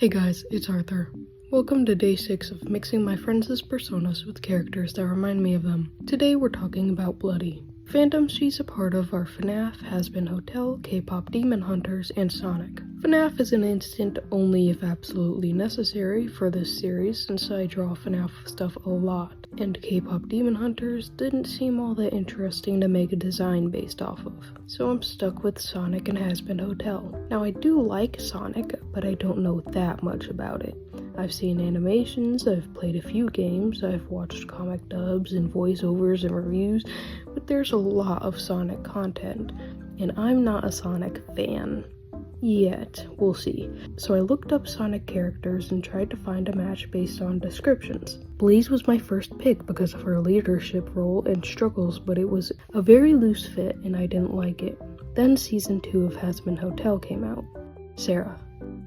Hey guys, it's Arthur. Welcome to day 6 of mixing my friends' personas with characters that remind me of them. Today we're talking about Bloody. Fandoms she's a part of are FNAF, Hazbin Hotel, K-pop Demon Hunters, and Sonic. FNAF is an instant only if absolutely necessary for this series since I draw FNAF stuff a lot, and K-pop Demon Hunters didn't seem all that interesting to make a design based off of, so I'm stuck with Sonic and Hazbin Hotel. Now I do like Sonic, but I don't know that much about it. I've seen animations, I've played a few games, I've watched comic dubs and voiceovers and reviews, but there's a lot of Sonic content, and I'm not a Sonic fan. Yet. We'll see. So I looked up Sonic characters and tried to find a match based on descriptions. Blaze was my first pick because of her leadership role and struggles, but it was a very loose fit and I didn't like it. Then season 2 of Hazbin Hotel came out. Sarah.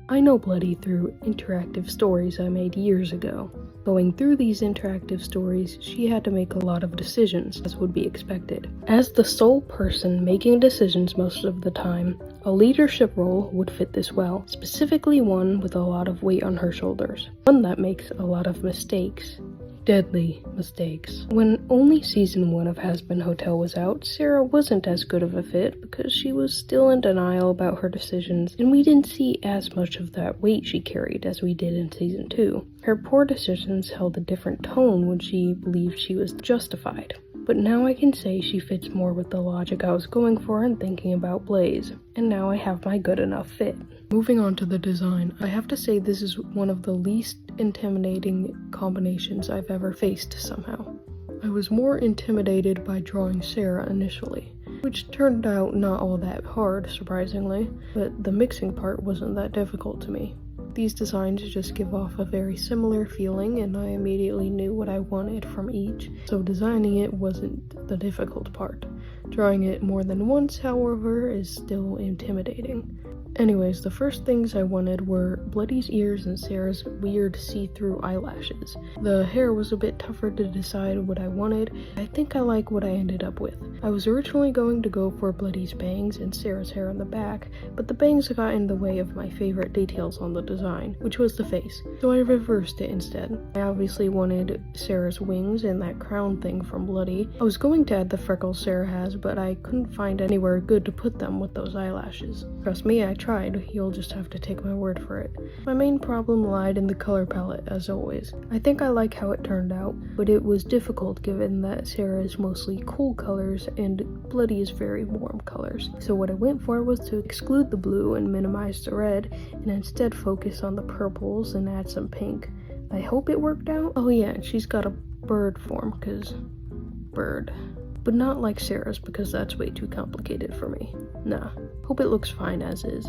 I know Bloody through interactive stories I made years ago. Going through these interactive stories, she had to make a lot of decisions, as would be expected. As the sole person making decisions most of the time, a leadership role would fit this well, specifically one with a lot of weight on her shoulders, one that makes a lot of mistakes. Deadly mistakes. When only season 1 of Hazbin Hotel was out, Sarah wasn't as good of a fit because she was still in denial about her decisions, and we didn't see as much of that weight she carried as we did in season 2. Her poor decisions held a different tone when she believed she was justified. But now I can say she fits more with the logic I was going for and thinking about Blaze, and now I have my good enough fit. Moving on to the design, I have to say this is one of the least intimidating combinations I've ever faced somehow. I was more intimidated by drawing Sarah initially, which turned out not all that hard, surprisingly, but the mixing part wasn't that difficult to me. These designs just give off a very similar feeling and I immediately knew what I wanted from each, so designing it wasn't the difficult part. Drawing it more than once, however, is still intimidating. Anyways, the first things I wanted were Bloody's ears and Sarah's weird see-through eyelashes. The hair was a bit tougher to decide what I wanted. I think I like what I ended up with. I was originally going to go for Bloody's bangs and Sarah's hair on the back, but the bangs got in the way of my favorite details on the design, which was the face, so I reversed it instead. I obviously wanted Sarah's wings and that crown thing from Bloody. I was going to add the freckles Sarah has, but I couldn't find anywhere good to put them with those eyelashes. Trust me, I tried, you'll just have to take my word for it. My main problem lied in the color palette, as always. I think I like how it turned out, but it was difficult given that Sarah is mostly cool colors and Bloody is very warm colors. So what I went for was to exclude the blue and minimize the red, and instead focus on the purples and add some pink. I hope it worked out. Oh yeah, she's got a bird form, cause bird. But not like Sarah's because that's way too complicated for me. Nah, hope it looks fine as is.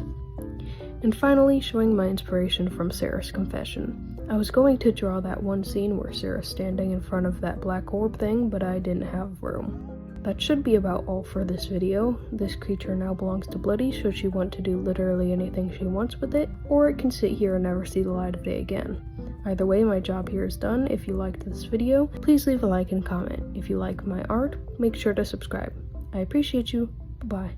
And finally, showing my inspiration from Sarah's confession. I was going to draw that one scene where Sarah's standing in front of that black orb thing, but I didn't have room. That should be about all for this video. This creature now belongs to Bloody should she want to do literally anything she wants with it, or it can sit here and never see the light of day again. Either way, my job here is done. If you liked this video, please leave a like and comment. If you like my art, make sure to subscribe. I appreciate you. Bye.